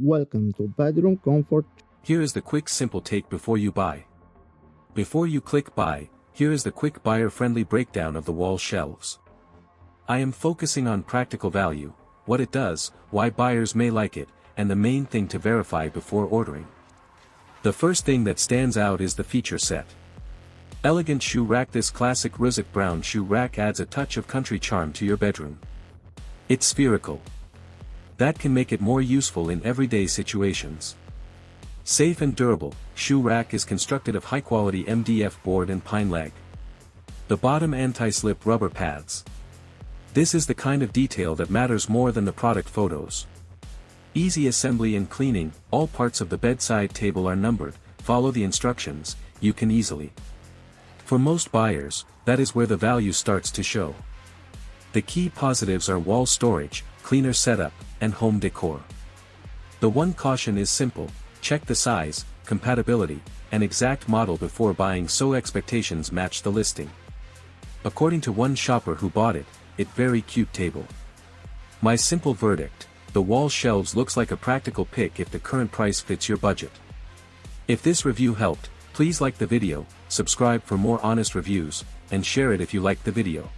Welcome to Bedroom Comfort. Here is the quick simple take before you buy. Before you click buy, here is the quick buyer-friendly breakdown of the wall shelves. I am focusing on practical value, what it does, why buyers may like it, and the main thing to verify before ordering. The first thing that stands out is the feature set. Elegant shoe rack. This classic russet brown shoe rack adds a touch of country charm to your bedroom. It's spherical. That can make it more useful in everyday situations. Safe and durable, shoe rack is constructed of high-quality MDF board and pine leg. The bottom anti-slip rubber pads. This is the kind of detail that matters more than the product photos. Easy assembly and cleaning. All parts of the bedside table are numbered. Follow the instructions, you can easily. For most buyers, that is where the value starts to show. The key positives are wall storage, cleaner setup, and home decor. The one caution is simple: check the size, compatibility, and exact model before buying so expectations match the listing. According to one shopper who bought it, very cute table. My simple verdict: the wall shelves looks like a practical pick if the current price fits your budget. If this review helped, please like the video, subscribe for more honest reviews, and share it if you liked the video.